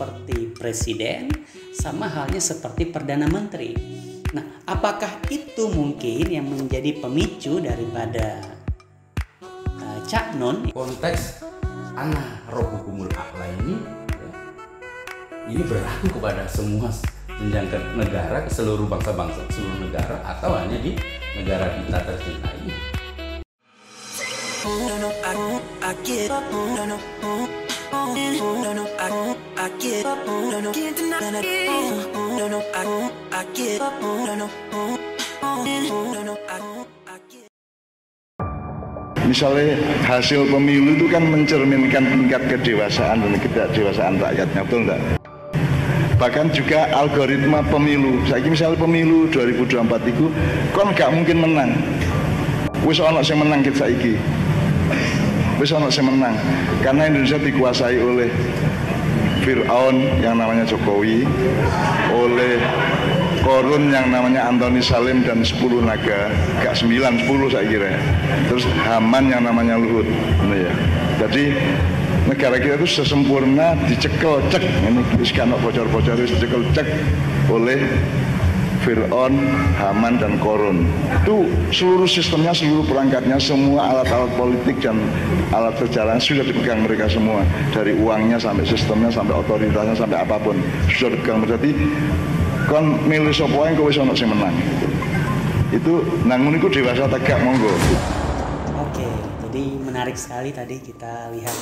seperti presiden, sama halnya seperti perdana menteri. Nah, apakah itu mungkin yang menjadi pemicu daripada Cak Nun? Konteks ana robukumul a'la ini ya, ini berlaku kepada semua jenjang negara, ke seluruh bangsa-bangsa, seluruh negara, atau hanya di negara kita tercinta ini. Misalnya hasil pemilu itu kan mencerminkan tingkat kedewasaan dan ketidakdewasaan rakyatnya, betul enggak? Bahkan juga algoritma pemilu. Saiki misalnya pemilu 2024 itu kon gak mungkin menang. Wis ana sing menang kita saiki. Wis ana sing menang karena Indonesia dikuasai oleh Fir'aun yang namanya Jokowi, oleh Korun yang namanya Antoni Salim dan 10 naga, gak 9, 10 saya kira. Terus Haman yang namanya Luhut, ya. Jadi negara kita itu sesempurna dicekel cek, ini sekarang bocor-bocor dicekel cek oleh Fir'aun, Haman dan Korun. Itu seluruh sistemnya, seluruh perangkatnya, semua alat-alat politik dan alat sejarah sudah dipegang mereka semua. Dari uangnya sampai sistemnya, sampai otoritasnya, sampai apapun sudah dipegang. Berarti kon milih sapa wae kowe wis ana sing menang. Itu nangun iku dewasa tegak monggo. Oke, jadi menarik sekali tadi kita lihat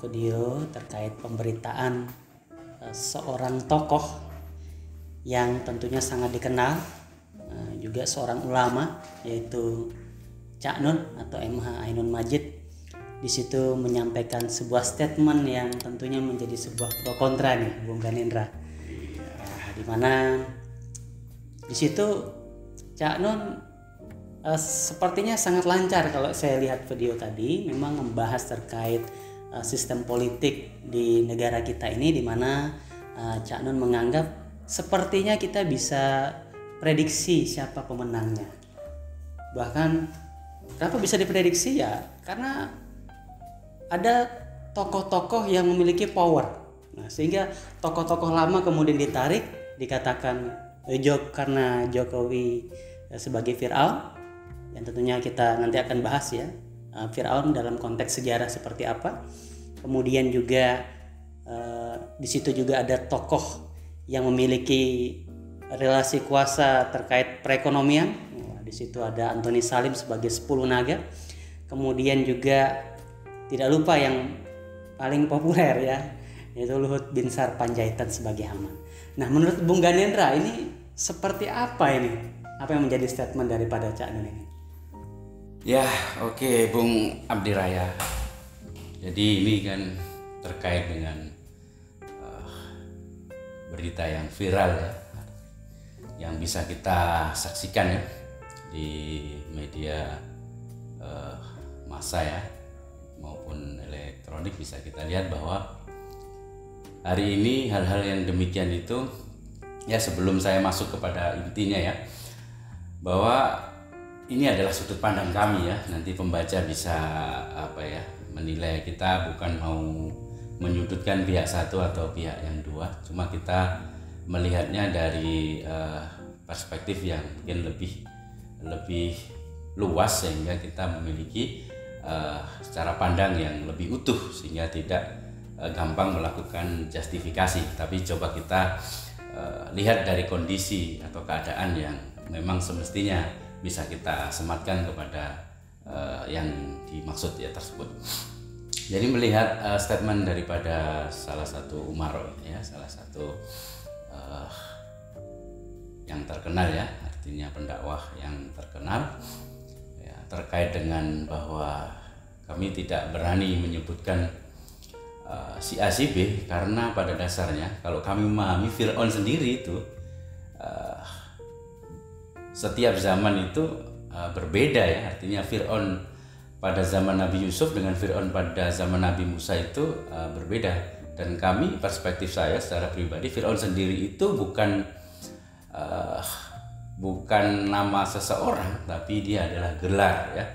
video terkait pemberitaan seorang tokoh yang tentunya sangat dikenal, juga seorang ulama yaitu Cak Nun atau MH Ainun Majid. Di situ menyampaikan sebuah statement yang tentunya menjadi sebuah pro kontra nih, Bung Ganendra. Di mana di situ Cak Nun sepertinya sangat lancar kalau saya lihat video tadi, memang membahas terkait sistem politik di negara kita ini, di mana Cak Nun menganggap sepertinya kita bisa prediksi siapa pemenangnya. Bahkan kenapa bisa diprediksi ya? Karena ada tokoh-tokoh yang memiliki power. Nah, sehingga tokoh-tokoh lama kemudian ditarik, dikatakan karena Jokowi sebagai Fir'aun, yang tentunya kita nanti akan bahas ya, Fir'aun dalam konteks sejarah seperti apa. Kemudian juga di situ juga ada tokoh yang memiliki relasi kuasa terkait perekonomian. Di situ ada Antoni Salim sebagai 10 naga. Kemudian juga tidak lupa yang paling populer ya, yaitu Luhut Binsar Panjaitan sebagai Haman. Nah, menurut Bung Ganendra ini seperti apa ini? Apa yang menjadi statement daripada Cak Nun ini? Ya, oke, Bung Abdi Raya. Jadi ini kan terkait dengan berita yang viral ya, yang bisa kita saksikan ya di media massa ya maupun elektronik. Bisa kita lihat bahwa hari ini hal-hal yang demikian itu ya, sebelum saya masuk kepada intinya ya, bahwa ini adalah sudut pandang kami ya. Nanti pembaca bisa menilai. Kita bukan mau menyudutkan pihak satu atau pihak yang dua, cuma kita melihatnya dari perspektif yang mungkin lebih luas, sehingga kita memiliki secara pandang yang lebih utuh, sehingga tidak gampang melakukan justifikasi, tapi coba kita lihat dari kondisi atau keadaan yang memang semestinya bisa kita sematkan kepada yang dimaksud ya tersebut. Jadi melihat statement daripada salah satu umaro ya, salah satu yang terkenal ya, artinya pendakwah yang terkenal ya, terkait dengan bahwa kami tidak berani menyebutkan si A si B, karena pada dasarnya kalau kami memahami Fir'aun sendiri itu setiap zaman itu berbeda ya. Artinya Fir'aun pada zaman Nabi Yusuf dengan Fir'aun pada zaman Nabi Musa itu berbeda. Dan kami, perspektif saya secara pribadi, Fir'aun sendiri itu bukan nama seseorang, tapi dia adalah gelar ya,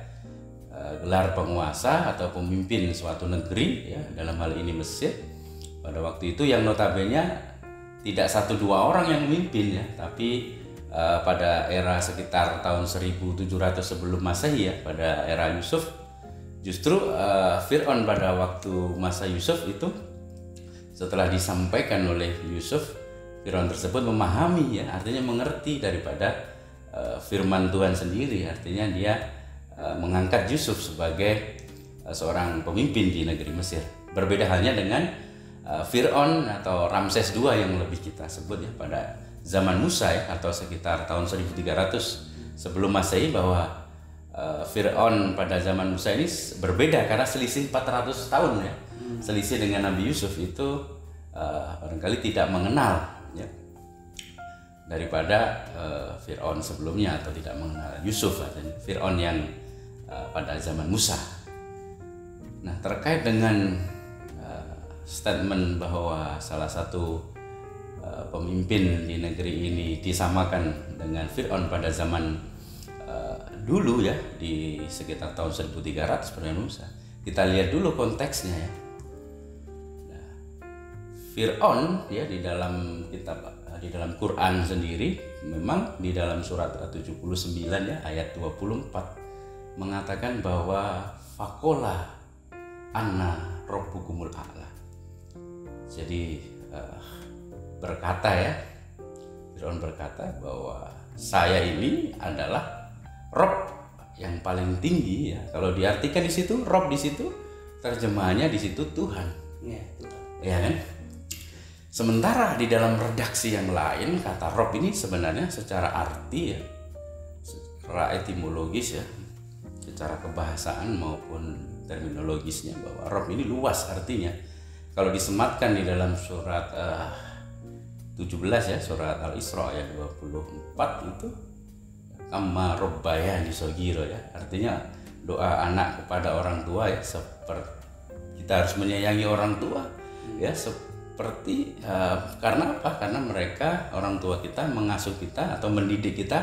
gelar penguasa atau pemimpin suatu negeri ya, dalam hal ini Mesir, pada waktu itu yang notabene tidak 1-2 orang yang memimpin ya, tapi pada era sekitar tahun 1700 sebelum Masehi ya, pada era Yusuf, justru Fir'aun pada waktu masa Yusuf itu setelah disampaikan oleh Yusuf, Fir'aun tersebut memahami ya, artinya mengerti daripada firman Tuhan sendiri, artinya dia mengangkat Yusuf sebagai seorang pemimpin di negeri Mesir. Berbeda halnya dengan Fir'aun atau Ramses II yang lebih kita sebut ya pada zaman Musa ya, atau sekitar tahun 1300 sebelum Masehi, bahwa Fir'aun pada zaman Musa ini berbeda karena selisih 400 tahun ya. Selisih dengan Nabi Yusuf itu barangkali tidak mengenal ya, daripada Fir'aun sebelumnya, atau tidak mengenal Yusuf atau Fir'aun yang pada zaman Musa. Nah, terkait dengan statement bahwa salah satu pemimpin di negeri ini disamakan dengan Fir'aun pada zaman dulu ya, di sekitar tahun 1300 pada Musa, kita lihat dulu konteksnya ya. Nah, Fir'aun ya di dalam kitab, di dalam Quran sendiri, memang di dalam surat 79 ya ayat 24 mengatakan bahwa faqala anna rabbukumul a'la. Jadi berkata ya, Fir'aun berkata bahwa saya ini adalah Rob yang paling tinggi ya. Kalau diartikan di situ Rob, di situ terjemahannya di situ Tuhan. Ya, Tuhan. Ya kan? Sementara di dalam redaksi yang lain kata Rob ini sebenarnya secara arti ya, secara etimologis ya, secara kebahasaan maupun terminologisnya, bahwa Rob ini luas artinya. Kalau disematkan di dalam surat 17 ya, surat Al-Isra ayat 24 itu kama robbayani shogiro ya, artinya doa anak kepada orang tua ya, seperti kita harus menyayangi orang tua ya, seperti karena apa? Karena mereka, orang tua kita, mengasuh kita atau mendidik kita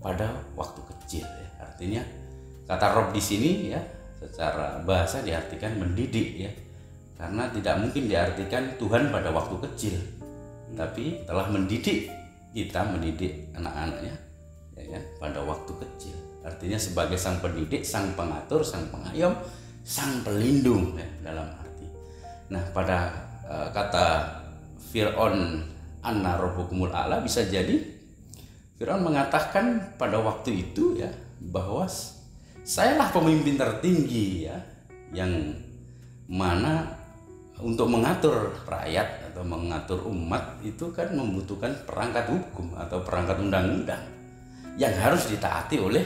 pada waktu kecil ya. Artinya kata Rob di sini ya secara bahasa diartikan mendidik ya, karena tidak mungkin diartikan Tuhan pada waktu kecil, tapi telah mendidik kita, mendidik anak-anaknya ya kan, pada waktu kecil. Artinya sebagai sang pendidik, sang pengatur, sang pengayom, sang pelindung ya, dalam arti. Nah, pada kata Fir'aun anna rabbukumul a'la, bisa jadi Fir'aun mengatakan pada waktu itu ya bahwa sayalah pemimpin tertinggi ya, yang mana untuk mengatur rakyat atau mengatur umat itu kan membutuhkan perangkat hukum atau perangkat undang-undang yang harus ditaati oleh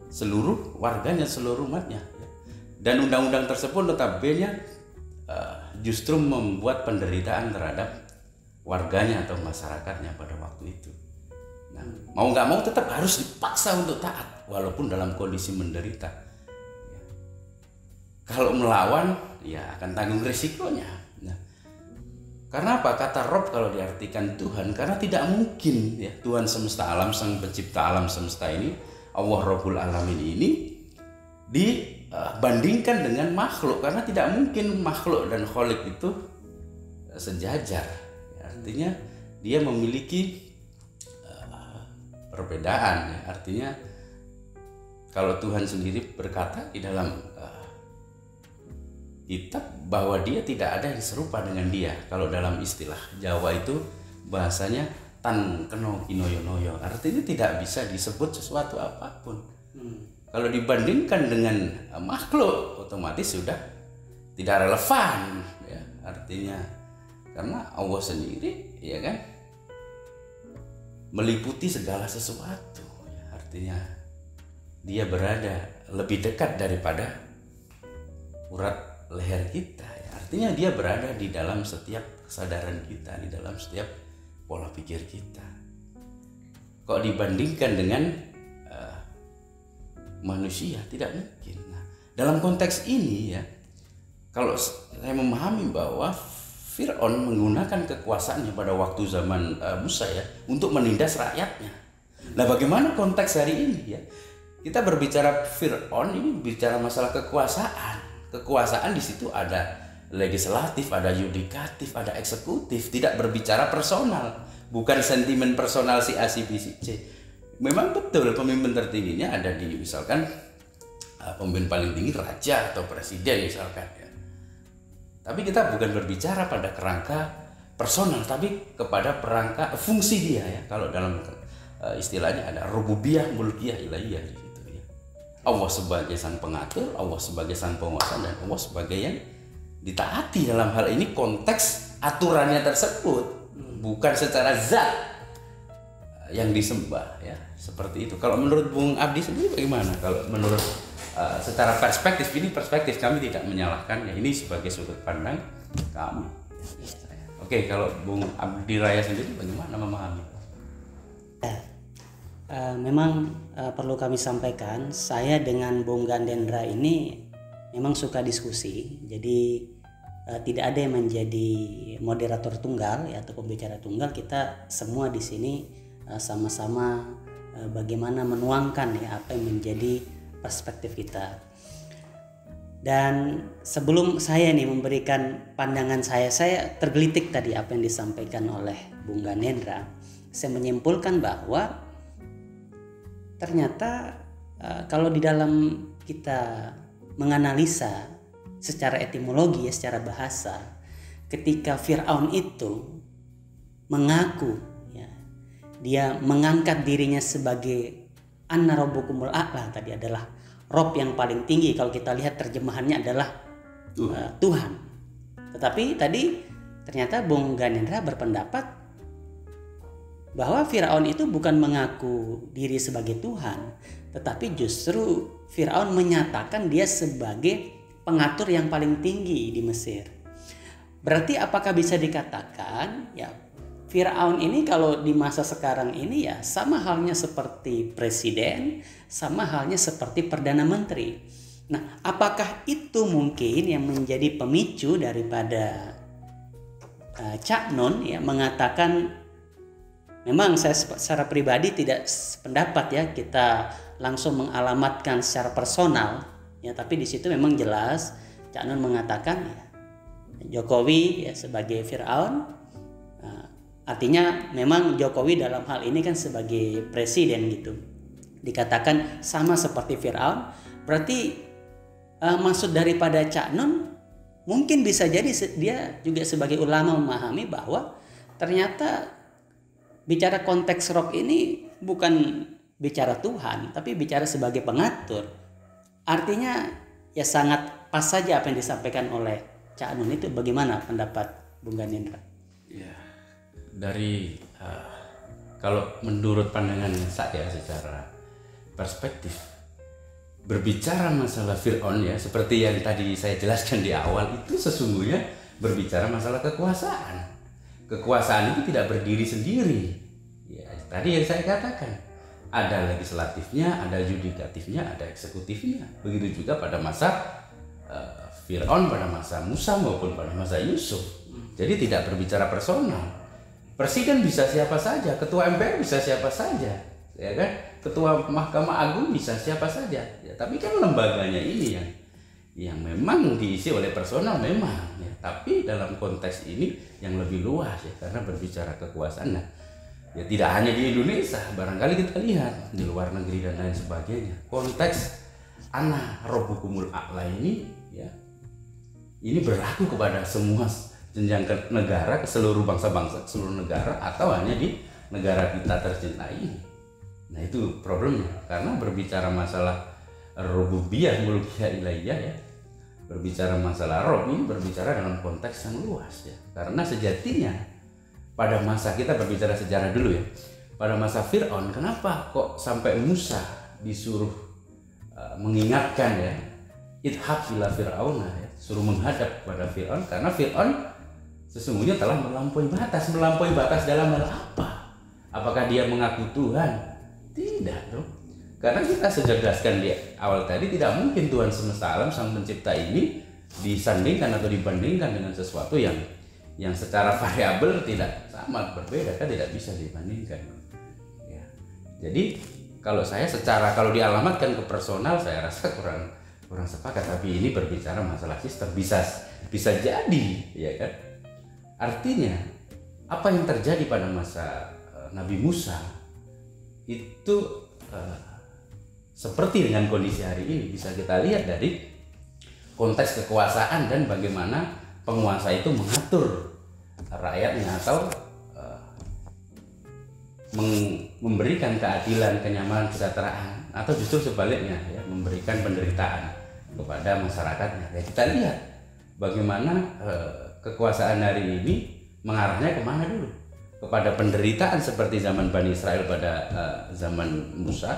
seluruh warganya, seluruh umatnya. Dan undang-undang tersebut notabene justru membuat penderitaan terhadap warganya atau masyarakatnya pada waktu itu. Nah, mau nggak mau tetap harus dipaksa untuk taat walaupun dalam kondisi menderita. Kalau melawan ya akan tanggung risikonya. Nah, karena apa? Kata Rob kalau diartikan Tuhan, karena tidak mungkin ya Tuhan semesta alam, sang pencipta alam semesta ini, Allah Rabbul Alamin ini dibandingkan dengan makhluk, karena tidak mungkin makhluk dan Khalik itu sejajar. Artinya dia memiliki perbedaan ya. Artinya kalau Tuhan sendiri berkata di dalam kitab bahwa dia tidak ada yang serupa dengan dia. Kalau dalam istilah Jawa itu bahasanya tan keno kinoyonoyo, artinya tidak bisa disebut sesuatu apapun. Kalau dibandingkan dengan makhluk otomatis sudah tidak relevan ya, artinya karena Allah sendiri ya kan meliputi segala sesuatu ya, artinya dia berada lebih dekat daripada urat leher kita ya. Artinya dia berada di dalam setiap kesadaran kita, di dalam setiap pola pikir kita. Kok dibandingkan dengan manusia tidak mungkin. Nah, dalam konteks ini ya, kalau saya memahami bahwa Fir'aun menggunakan kekuasaannya pada waktu zaman Musa ya untuk menindas rakyatnya. Nah, bagaimana konteks hari ini ya? Kita berbicara Fir'aun ini bicara masalah kekuasaan. Kekuasaan di situ ada legislatif, ada yudikatif, ada eksekutif, tidak berbicara personal, bukan sentimen personal si A, si B, si C. Memang betul pemimpin tertingginya ada di misalkan pemimpin paling tinggi raja atau presiden misalkan ya. Tapi kita bukan berbicara pada kerangka personal, tapi kepada perangkat fungsi dia ya. Kalau dalam istilahnya ada rububiyah, mulkiyah, ilahiyah di situ ya. Allah sebagai sang pengatur, Allah sebagai sang penguasa, dan Allah sebagai yang ditaati dalam hal ini konteks aturannya tersebut, bukan secara zat yang disembah ya, seperti itu. Kalau menurut Bung Abdi sendiri bagaimana? Kalau menurut secara perspektif, ini perspektif kami tidak menyalahkan ya, ini sebagai sudut pandang kami. Oke, kalau Bung Abdi Raya sendiri bagaimana memahami? Memang perlu kami sampaikan, saya dengan Bung Gandendra ini memang suka diskusi, jadi tidak ada yang menjadi moderator tunggal ya, atau pembicara tunggal. Kita semua di sini sama-sama bagaimana menuangkan ya apa yang menjadi perspektif kita. Dan sebelum saya nih memberikan pandangan saya tergelitik tadi apa yang disampaikan oleh Bung Gandendra. Saya menyimpulkan bahwa ternyata kalau di dalam kita menganalisa secara etimologi ya, secara bahasa, ketika Fir'aun itu mengaku ya, dia mengangkat dirinya sebagai Anna Rabbukumul A'la, tadi adalah Rob yang paling tinggi. Kalau kita lihat terjemahannya adalah Tuhan. Tetapi tadi ternyata Bung Gandendra berpendapat bahwa Fir'aun itu bukan mengaku diri sebagai Tuhan, tetapi justru Fir'aun menyatakan dia sebagai pengatur yang paling tinggi di Mesir. Berarti apakah bisa dikatakan ya Fir'aun ini kalau di masa sekarang ini ya sama halnya seperti presiden, sama halnya seperti perdana menteri. Nah, apakah itu mungkin yang menjadi pemicu daripada Cak Nun ya mengatakan, memang saya secara pribadi tidak sependapat ya kita langsung mengalamatkan secara personal ya, tapi di situ memang jelas Cak Nun mengatakan ya, Jokowi ya sebagai Fir'aun. Artinya memang Jokowi dalam hal ini kan sebagai presiden gitu, dikatakan sama seperti Fir'aun. Berarti maksud daripada Cak Nun mungkin bisa jadi dia juga sebagai ulama memahami bahwa ternyata bicara konteks Rob ini bukan bicara Tuhan, tapi bicara sebagai pengatur. Artinya ya sangat pas saja apa yang disampaikan oleh Cak Nun itu. Bagaimana pendapat Bung Gandendra? Ya, dari kalau menurut pandangan saya secara perspektif, berbicara masalah Fir'aun ya seperti yang tadi saya jelaskan di awal, itu sesungguhnya berbicara masalah kekuasaan. Kekuasaan itu tidak berdiri sendiri ya, tadi yang saya katakan ada legislatifnya, ada yudikatifnya, ada eksekutifnya. Begitu juga pada masa Fir'aun, pada masa Musa maupun pada masa Yusuf. Jadi tidak berbicara personal. Presiden bisa siapa saja, ketua MPR bisa siapa saja, ya kan? Ketua Mahkamah Agung bisa siapa saja. Ya, tapi kan lembaganya ini yang memang diisi oleh personal memang. Ya. Tapi dalam konteks ini yang lebih luas ya, karena berbicara kekuasaan. Nah, ya tidak hanya di Indonesia, barangkali kita lihat di luar negeri dan lain sebagainya. Konteks Anna Rabbukumul A'la ini, ya, ini berlaku kepada semua jenjang ke negara, ke seluruh bangsa-bangsa, seluruh negara, atau hanya di negara kita tercinta ini. Nah itu problemnya, karena berbicara masalah rububiyah, mulkiyah, ilahiyah ya, berbicara masalah Rob ini berbicara dalam konteks yang luas ya, karena sejatinya pada masa, kita berbicara sejarah dulu ya, pada masa Fir'aun, kenapa kok sampai Musa disuruh mengingatkan ya, idhab ila Fir'auna ya, suruh menghadap kepada Fir'aun, karena Fir'aun sesungguhnya telah melampaui batas. Melampaui batas dalam hal apa? Apakah dia mengaku Tuhan? Tidak dong. Karena kita sejelaskan di awal tadi, tidak mungkin Tuhan semesta alam, sang pencipta ini disandingkan atau dibandingkan dengan sesuatu yang secara variabel tidak sama, berbeda, kan tidak bisa dibandingkan. Ya. Jadi kalau saya kalau dialamatkan ke personal, saya rasa kurang sepakat. Tapi ini berbicara masalah sistem, bisa jadi, ya kan? Artinya apa yang terjadi pada masa Nabi Musa itu seperti dengan kondisi hari ini bisa kita lihat dari konteks kekuasaan dan bagaimana penguasa itu mengatur rakyatnya atau memberikan keadilan, kenyamanan, kesejahteraan, atau justru sebaliknya ya, memberikan penderitaan kepada masyarakatnya. Ya, kita lihat bagaimana kekuasaan hari ini mengarahnya kemana dulu, kepada penderitaan seperti zaman Bani Israel pada zaman Musa,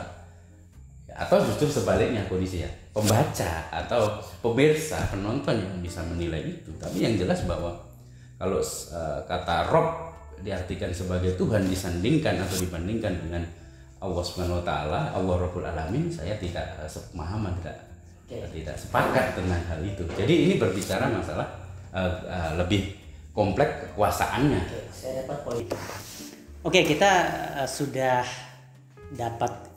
atau justru sebaliknya kondisinya, pembaca atau pemirsa, penonton yang bisa menilai itu. Tapi yang jelas bahwa kalau kata Rob diartikan sebagai Tuhan disandingkan atau dibandingkan dengan Allah Subhanahu wa taala, Allah Rabbul Alamin, saya tidak sepemahaman, tidak sepakat dengan hal itu. Jadi ini berbicara masalah lebih kompleks kekuasaannya. Saya dapat poin. Oke, kita sudah dapat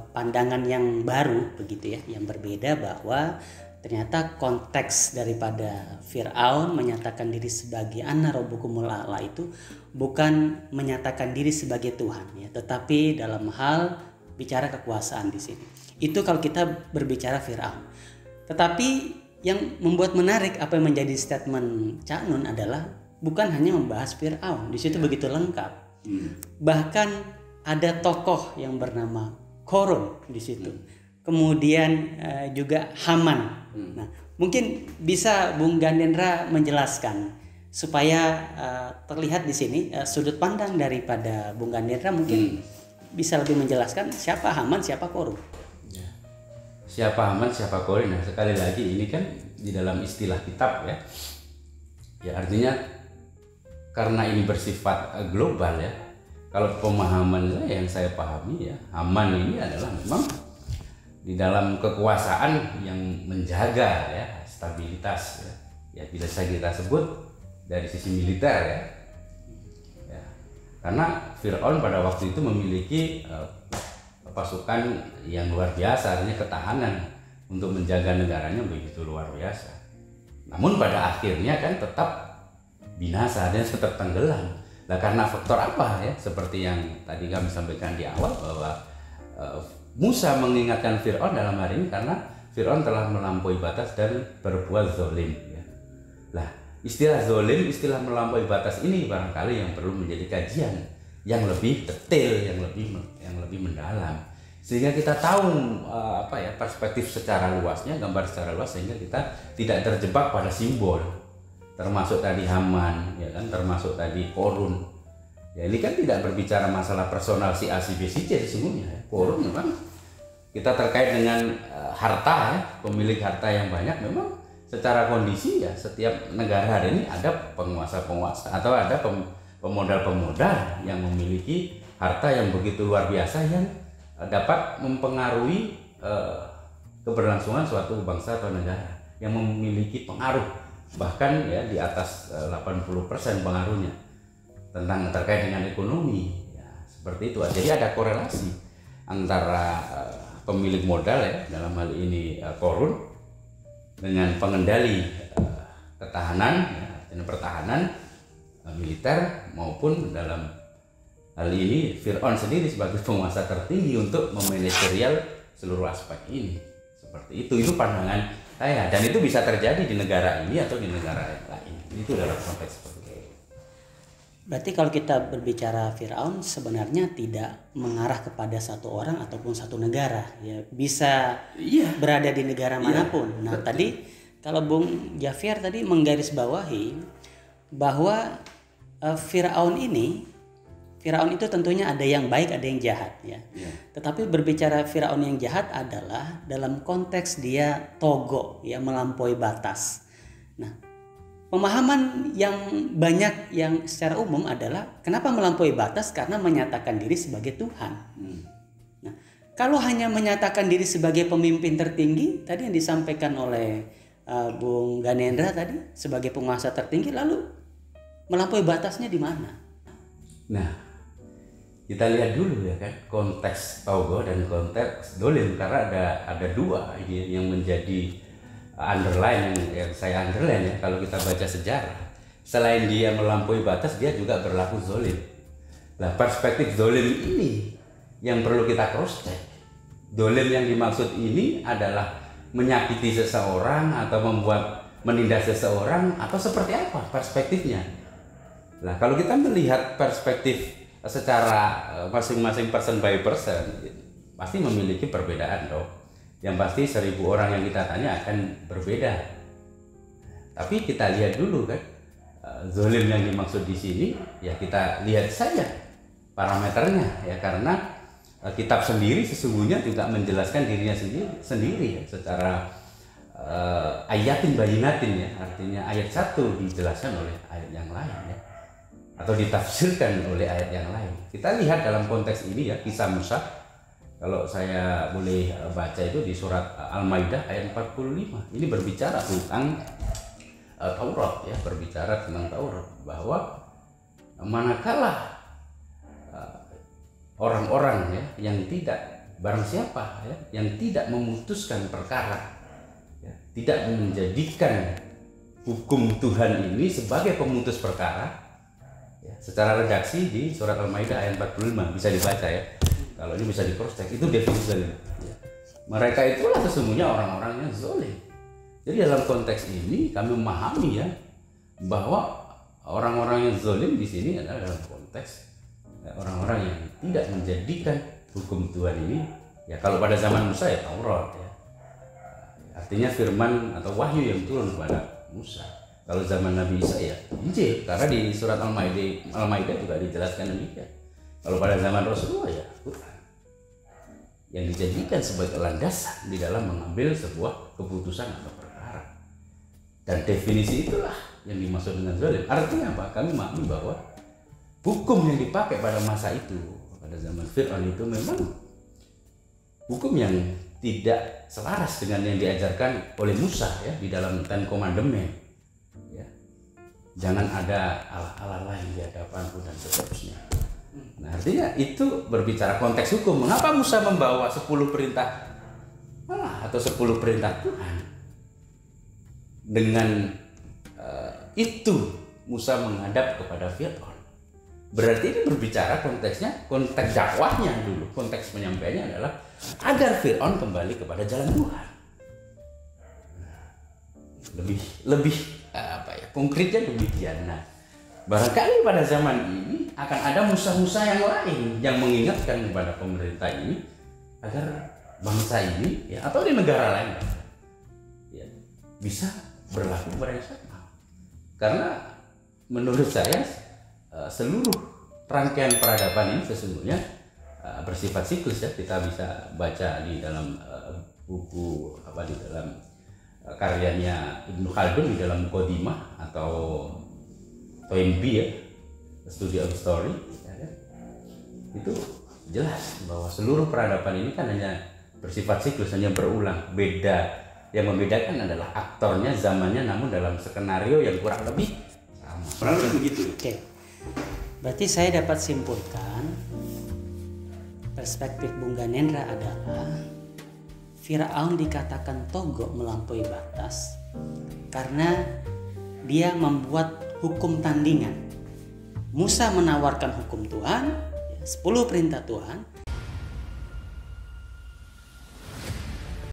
pandangan yang baru begitu ya, yang berbeda, bahwa ternyata konteks daripada Fir'aun menyatakan diri sebagai Ana Rabbukumul A'la itu bukan menyatakan diri sebagai Tuhan ya, tetapi dalam hal bicara kekuasaan di sini. Itu kalau kita berbicara Fir'aun. Tetapi yang membuat menarik apa yang menjadi statement Cak Nun adalah bukan hanya membahas Fir'aun, di situ begitu lengkap. Bahkan ada tokoh yang bernama Korun di situ. Kemudian juga Haman. Nah, mungkin bisa Bung Ganendra menjelaskan supaya terlihat di sini sudut pandang daripada Bung Ganendra mungkin bisa lebih menjelaskan siapa Haman, siapa Korun. Ya. Siapa Haman, siapa Korun. Nah, sekali lagi ini kan di dalam istilah kitab ya. Ya artinya karena ini bersifat global ya. Kalau pemahaman yang saya pahami ya, Haman ini adalah memang di dalam kekuasaan yang menjaga ya stabilitas ya bisa kita sebut dari sisi militer ya. Karena Fir'aun pada waktu itu memiliki pasukan yang luar biasa, artinya ketahanan untuk menjaga negaranya begitu luar biasa. Namun pada akhirnya kan tetap binasa dan tetap tenggelam. Nah, karena faktor apa ya, seperti yang tadi kami sampaikan di awal bahwa Musa mengingatkan Fir'aun dalam hari ini karena Fir'aun telah melampaui batas dan berbuat zolim ya. Nah, istilah zolim, istilah melampaui batas ini barangkali yang perlu menjadi kajian yang lebih detail, yang lebih mendalam, sehingga kita tahu perspektif secara luasnya, gambar secara luas, sehingga kita tidak terjebak pada simbol, termasuk tadi Haman ya kan, termasuk tadi Korun. Ya, ini kan tidak berbicara masalah personal si A, si B, si C sesungguhnya. Korun memang kita terkait dengan harta ya, pemilik harta yang banyak. Memang secara kondisi ya setiap negara hari ini ada penguasa-penguasa atau ada pemodal-pemodal yang memiliki harta yang begitu luar biasa yang dapat mempengaruhi keberlangsungan suatu bangsa atau negara, yang memiliki pengaruh bahkan ya di atas 80% pengaruhnya tentang terkait dengan ekonomi ya, seperti itu. Jadi ada korelasi antara pemilik modal ya, dalam hal ini Korun, dengan pengendali ketahanan ya, dan pertahanan militer, maupun dalam hal ini Fir'aun sendiri sebagai penguasa tertinggi untuk memanajerial seluruh aspek ini. Seperti itu pandangan saya, dan itu bisa terjadi di negara ini atau di negara yang lain. Itu dalam konteks seperti itu. Berarti kalau kita berbicara Fir'aun sebenarnya tidak mengarah kepada satu orang ataupun satu negara ya, bisa berada di negara manapun. Nah, betul. Tadi kalau Bung Javier tadi menggarisbawahi bahwa Fir'aun itu tentunya ada yang baik, ada yang jahat ya. Tetapi berbicara Fir'aun yang jahat adalah dalam konteks dia togo ya, melampaui batas. Nah, pemahaman yang banyak yang secara umum adalah kenapa melampaui batas, karena menyatakan diri sebagai Tuhan. Nah, kalau hanya menyatakan diri sebagai pemimpin tertinggi tadi yang disampaikan oleh Bung Ganendra tadi sebagai penguasa tertinggi, lalu melampaui batasnya di mana? Nah, kita lihat dulu ya kan konteks togo dan konteks dolim, karena ada dua ini yang menjadi underline yang saya underline ya, kalau kita baca sejarah, selain dia melampaui batas, dia juga berlaku zolim. Nah, perspektif zolim ini yang perlu kita cross check. Zolim yang dimaksud ini adalah menyakiti seseorang atau menindas seseorang, atau seperti apa perspektifnya. Nah, kalau kita melihat perspektif secara masing-masing person by person, pasti memiliki perbedaan dong. Yang pasti 1000 orang yang kita tanya akan berbeda. Tapi kita lihat dulu kan, zolim yang dimaksud di sini, ya kita lihat saja parameternya ya, karena kitab sendiri sesungguhnya juga menjelaskan dirinya sendiri ya, secara ayatin bayinatin ya, artinya ayat 1 dijelaskan oleh ayat yang lain ya, atau ditafsirkan oleh ayat yang lain. Kita lihat dalam konteks ini ya, kisah Musa. Kalau saya boleh baca itu di surat Al-Maidah ayat 45. Ini berbicara tentang Taurat ya, berbicara tentang Taurat, bahwa manakala orang-orang ya yang tidak, barang siapa ya yang tidak memutuskan perkara ya, tidak menjadikan hukum Tuhan ini sebagai pemutus perkara. Secara redaksi di surat Al-Maidah ayat 45 bisa dibaca ya. Kalau ini bisa di cross check, itu definisi zalim. Mereka itulah sesungguhnya orang-orang yang zalim. Jadi dalam konteks ini kami memahami ya, bahwa orang-orang yang zalim di sini adalah dalam konteks orang-orang yang tidak menjadikan hukum Tuhan ini ya, kalau pada zaman Musa ya Taurat ya. Artinya firman atau wahyu yang turun kepada Musa. Kalau zaman Nabi Isa ya Injil, karena di surat Al-Maidah juga dijelaskan demikian. Kalau pada zaman Rasulullah ya Quran, yang dijadikan sebagai landasan di dalam mengambil sebuah keputusan atau perkara. Dan definisi itulah yang dimaksud dengan zalim. Artinya apa? Kami memahami bahwa hukum yang dipakai pada masa itu, pada zaman Fir'aun itu memang hukum yang tidak selaras dengan yang diajarkan oleh Musa ya di dalam Ten Commandment. Jangan ada Allah-Allah lain di hadapanku dan seterusnya. Nah, artinya itu berbicara konteks hukum. Mengapa Musa membawa 10 perintah Allah atau 10 perintah Tuhan? Dengan itu Musa menghadap kepada Fir'aun. Berarti ini berbicara konteksnya, konteks dakwahnya dulu. Konteks penyampaiannya adalah agar Fir'aun kembali kepada jalan Tuhan. Lebih apa ya, konkretnya demikian. Nah, barangkali pada zaman ini akan ada Musa-Musa yang lain yang mengingatkan kepada pemerintah ini agar bangsa ini ya, atau di negara lain ya, bisa berlaku pada yang sama. Karena menurut saya seluruh rangkaian peradaban ini sesungguhnya bersifat siklus ya. Kita bisa baca di dalam buku di dalam karyanya Ibnu Khaldun di dalam Muqaddimah atau TOINB ya, Study of Story ya, itu jelas bahwa seluruh peradaban ini kan hanya bersifat siklus, hanya berulang. Yang membedakan adalah aktornya, zamannya, namun dalam skenario yang kurang lebih sama. Kurang lebih begitu. Oke. Berarti saya dapat simpulkan perspektif Bung Ganendra adalah Fir'aun dikatakan togok melampaui batas karena dia membuat hukum tandingan. Musa menawarkan hukum Tuhan, 10 perintah Tuhan,